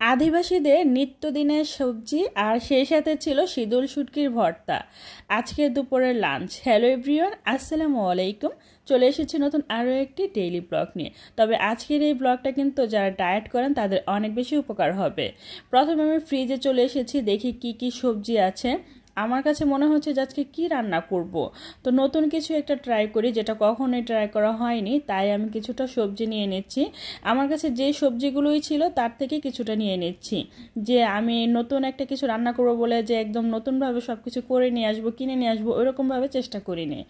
আদিবাসীদের নিত্যদিনের সবজি আর সেই সাথে ছিল শীতল শুটকির ভর্তা। আজকের দুপুরের লাঞ্চ। হ্যালো এভরিওয়ান, আসসালামু আলাইকুম। চলে এসেছি নতুন আরও একটি ডেইলি ব্লগ নিয়ে। তবে আজকের এই ব্লগটা কিন্তু যারা ডায়েট করেন তাদের অনেক বেশি উপকার হবে। প্রথমে আমি ফ্রিজে চলে এসেছি, দেখি কি কি সবজি আছে। আমার কাছে মনে হচ্ছে যে আজকে কী রান্না করব। তো নতুন কিছু একটা ট্রাই করি, যেটা কখনোই ট্রাই করা হয়নি। তাই আমি কিছুটা সবজি নিয়ে নিচ্ছি। আমার কাছে যে সবজিগুলোই ছিল তার থেকে কিছুটা নিয়ে নিচ্ছি। যে আমি নতুন একটা কিছু রান্না করব বলে যে একদম নতুনভাবে সব কিছু করে নিয়ে আসবো, কিনে নিয়ে আসবো, ওইরকমভাবে চেষ্টা করিনি।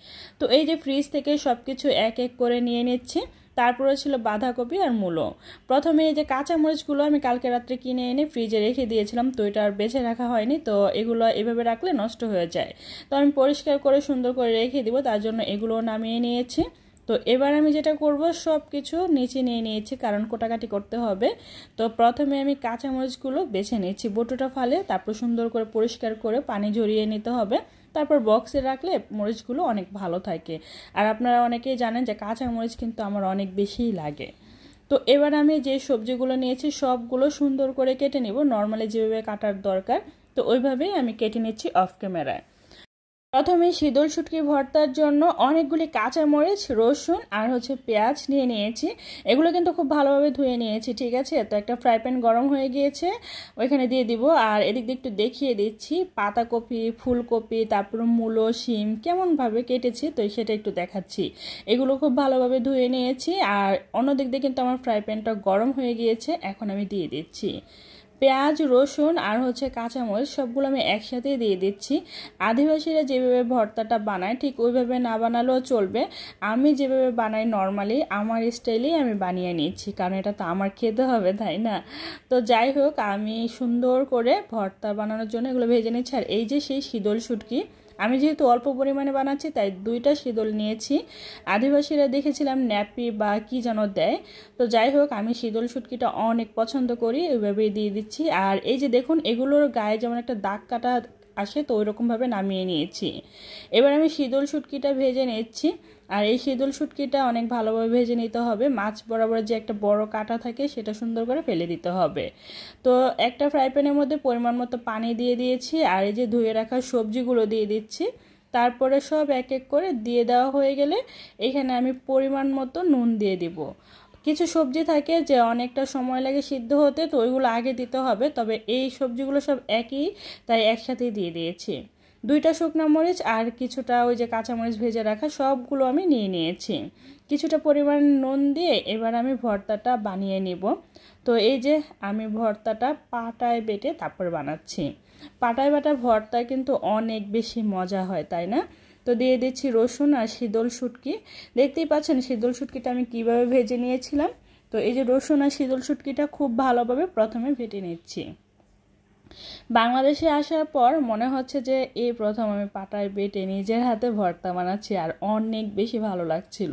তো এই যে ফ্রিজ থেকে সব কিছু এক এক করে নিয়ে নিচ্ছি। তারপরে ছিল বাঁধাকপি আর মূলো। প্রথমে এই যে কাঁচামরিচগুলো আমি কালকে রাত্রে কিনে এনে ফ্রিজে রেখে দিয়েছিলাম, তো এটা আর বেছে রাখা হয়নি। তো এগুলো এভাবে রাখলে নষ্ট হয়ে যায়, তো আমি পরিষ্কার করে সুন্দর করে রেখে দিব, তার জন্য এগুলো নামিয়ে নিয়েছি। তো এবার আমি যেটা করব, সব কিছু নিচে নিয়ে নিয়েছি কারণ কোটাকাটি করতে হবে। তো প্রথমে আমি কাঁচামরিচগুলো বেছে নিয়েছি, বটুটা ফালে, তারপর সুন্দর করে পরিষ্কার করে পানি ঝরিয়ে নিতে হবে। তারপর বক্সে রাখলে মরিচগুলো অনেক ভালো থাকে। আর আপনারা অনেকেই জানেন যে কাঁচা মরিচ কিন্তু আমার অনেক বেশিই লাগে। তো এবার আমি যে সবজিগুলো নিয়েছি সবগুলো সুন্দর করে কেটে নিব, নর্মালি যেভাবে কাটার দরকার তো ওইভাবেই আমি কেটে নিচ্ছি অফ ক্যামেরায়। প্রথমে শীতল শুটকি ভর্তার জন্য অনেকগুলি কাঁচামরিচ, রসুন আর পেঁয়াজ নিয়ে নিয়েছি। এগুলো কিন্তু খুব ভালোভাবে ধুয়ে নিয়েছি, ঠিক আছে। তো একটা ফ্রাই প্যান গরম হয়ে গিয়েছে, ওইখানে দিয়ে দিব। আর এদিক দিয়ে একটু দেখিয়ে দিচ্ছি পাতাকপি, ফুলকপি, তারপর মূলো, শিম কেমনভাবে কেটেছি, তো সেটা একটু দেখাচ্ছি। এগুলো খুব ভালোভাবে ধুয়ে নিয়েছি। আর অন্যদিক দিয়ে কিন্তু আমার ফ্রাই প্যানটা গরম হয়ে গিয়েছে, এখন আমি দিয়ে দিচ্ছি পেঁয়াজ, রসুন আর কাঁচামরিচ, সবগুলো আমি একসাথেই দিয়ে দিচ্ছি। আদিবাসীরা যেভাবে ভর্তাটা বানায় ঠিক ওইভাবে না বানালেও চলবে। আমি যেভাবে বানাই নর্মালি আমার স্টাইলেই আমি বানিয়ে নিচ্ছি, কারণ এটা তো আমার খেতে হবে, তাই না। তো যাই হোক, আমি সুন্দর করে ভর্তা বানানোর জন্য এগুলো ভেজে নিচ্ছি। আর এই যে সেই শীতল শুটকি, আমি যেহেতু অল্প পরিমাণে বানাচ্ছি তাই 2টা শীতল নিয়েছি। আদিবাসীরা দেখেছিলাম ন্যাপি বা কি যেন দেয়। তো যাই হোক, আমি শীতল শুটকিটা অনেক পছন্দ করি, ওইভাবেই দিয়ে দিচ্ছি। আর এই যে দেখুন, এগুলোর গায়ে যেমন একটা দাগ কাটা আসে, তো ওইরকমভাবে নামিয়ে নিয়েছি। এবার আমি শীতল শুটকিটা ভেজে নিচ্ছি। আর এই শীতল শুটকিটা অনেক ভালোভাবে ভেজে নিতে হবে। মাছ বরাবর যে একটা বড় কাঁটা থাকে সেটা সুন্দর করে ফেলে দিতে হবে। তো একটা ফ্রাই প্যানের মধ্যে পরিমাণ মতো পানি দিয়ে দিয়েছি। আর এই যে ধুয়ে রাখা সবজিগুলো দিয়ে দিচ্ছি। তারপরে সব এক এক করে দিয়ে দেওয়া হয়ে গেলে এখানে আমি পরিমাণ মতো নুন দিয়ে দিব। কিছু সবজি থাকে যে অনেকটা সময় লাগে সিদ্ধ হতে, তো ওইগুলো আগে দিতে হবে। তবে এই সবজিগুলো সব একই, তাই একসাথেই দিয়ে দিয়েছি। 2টা শুকনো মরিচ আর কিছুটা ওই যে কাঁচামরিচ ভেজে রাখা, সবগুলো আমি নিয়ে নিয়েছি। কিছুটা পরিমাণ নুন দিয়ে এবার আমি ভর্তাটা বানিয়ে নিব। তো এই যে আমি ভর্তাটা পাটায় বেটে তারপর বানাচ্ছি। পাটায় বাটা ভর্তা কিন্তু অনেক বেশি মজা হয়, তাই না। তো দিয়ে দিচ্ছি রসুন আর শীতল শুটকি। দেখতেই পাচ্ছেন শীতল শুটকিটা আমি কিভাবে ভেজে নিয়েছিলাম। তো এই যে রসুন আর শীতল শুটকিটা খুব ভালোভাবে প্রথমে ভেজে নিচ্ছি। বাংলাদেশে আসার পর মনে হচ্ছে যে এই প্রথম আমি পাটায় বেটে নিজের হাতে ভর্তা বানাচ্ছি, আর অনেক বেশি ভালো লাগছিল।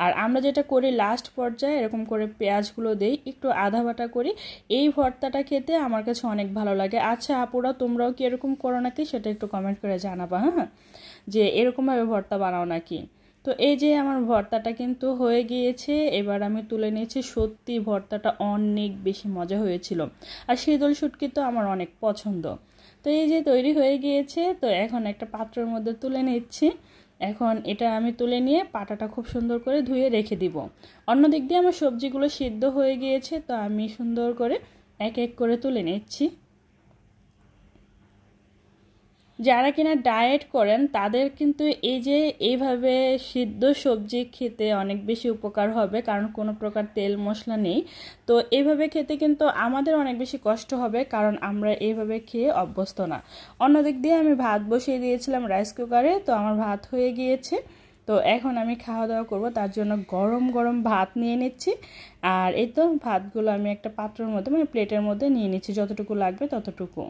আর আমরা যেটা করি লাস্ট পর্যায়ে এরকম করে পেঁয়াজগুলো দেই, একটু আধা বাটা করি। এই ভর্তাটা খেতে আমার কাছে অনেক ভালো লাগে। আচ্ছা আপুরা, তোমরাও কি এরকম করো নাকি সেটা একটু কমেন্ট করে জানাবা, হ্যাঁ, যে এরকমভাবে ভর্তা বানাও নাকি। তো এই যে আমার ভর্তাটা কিন্তু হয়ে গিয়েছে, এবার আমি তুলে নিয়েছি। সত্যি ভর্তাটা অনেক বেশি মজা হয়েছিল। আর শীতল শুটকি তো আমার অনেক পছন্দ। তো এই যে তৈরি হয়ে গিয়েছে, তো এখন একটা পাত্রের মধ্যে তুলে নিচ্ছি। এখন এটা আমি তুলে নিয়ে পাটাটা খুব সুন্দর করে ধুয়ে রেখে দিব। অন্যদিক দিয়ে আমার সবজিগুলো সিদ্ধ হয়ে গিয়েছে, তো আমি সুন্দর করে এক এক করে তুলে নিচ্ছি। যারা কিনা ডায়েট করেন তাদের কিন্তু এই যে এইভাবে সিদ্ধ সবজি খেতে অনেক বেশি উপকার হবে, কারণ কোনো প্রকার তেল মশলা নেই। তো এইভাবে খেতে কিন্তু আমাদের অনেক বেশি কষ্ট হবে, কারণ আমরা এইভাবে খেয়ে অভ্যস্ত না। অন্যদিক দিয়ে আমি ভাত বসিয়ে দিয়েছিলাম রাইস কুকারে, তো আমার ভাত হয়ে গিয়েছে। তো এখন আমি খাওয়া দাওয়া করব, তার জন্য গরম গরম ভাত নিয়ে নিচ্ছি। আর এই তো ভাতগুলো আমি একটা পাত্রের মধ্যে মানে প্লেটের মধ্যে নিয়ে নিচ্ছি, যতটুকু লাগবে ততটুকু।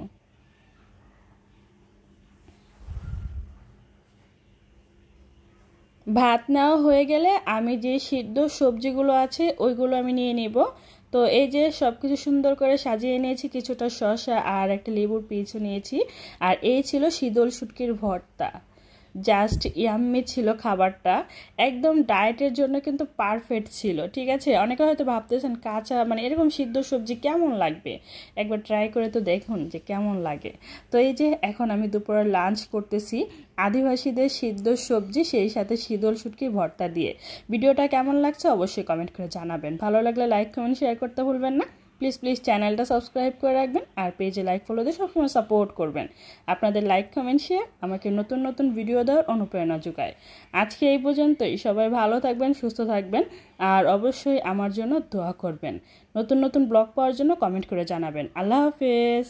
ভাত নেওয়া হয়ে গেলে আমি যে সিদ্ধ সবজিগুলো আছে ওইগুলো আমি নিয়ে নিব। তো এই যে সব কিছু সুন্দর করে সাজিয়ে নিয়েছি, কিছুটা শসা আর একটা লেবুর পিসও নিয়েছি। আর এই ছিল শীতল শুটকির ভর্তা। জাস্ট ইয়াম্মি ছিল খাবারটা, একদম ডায়েটের জন্য কিন্তু পারফেক্ট ছিল। ঠিক আছে, অনেকে হয়তো ভাবতেছেন কাঁচা মানে এরকম সিদ্ধ সবজি কেমন লাগবে, একবার ট্রাই করে তো দেখুন যে কেমন লাগে। তো এই যে এখন আমি দুপুরে লাঞ্চ করতেছি আদিবাসীদের সিদ্ধ সবজি, সেই সাথে শীতল শুটকির ভর্তা দিয়ে। ভিডিওটা কেমন লাগছে অবশ্যই কমেন্ট করে জানাবেন। ভালো লাগলে লাইক কমেন্ট শেয়ার করতে ভুলবেন না। প্লিজ চ্যানেলটা সাবস্ক্রাইব করে রাখবেন আর পেজে লাইক ফলো দিয়ে সবসময় সাপোর্ট করবেন। আপনাদের লাইক কমেন্ট শেয়ার আমাকে নতুন নতুন ভিডিও দেওয়ার অনুপ্রেরণা যোগায়। আজকে এই পর্যন্তই। সবাই ভালো থাকবেন, সুস্থ থাকবেন, আর অবশ্যই আমার জন্য দোয়া করবেন। নতুন নতুন ব্লগ পাওয়ার জন্য কমেন্ট করে জানাবেন। আল্লাহ হাফেজ।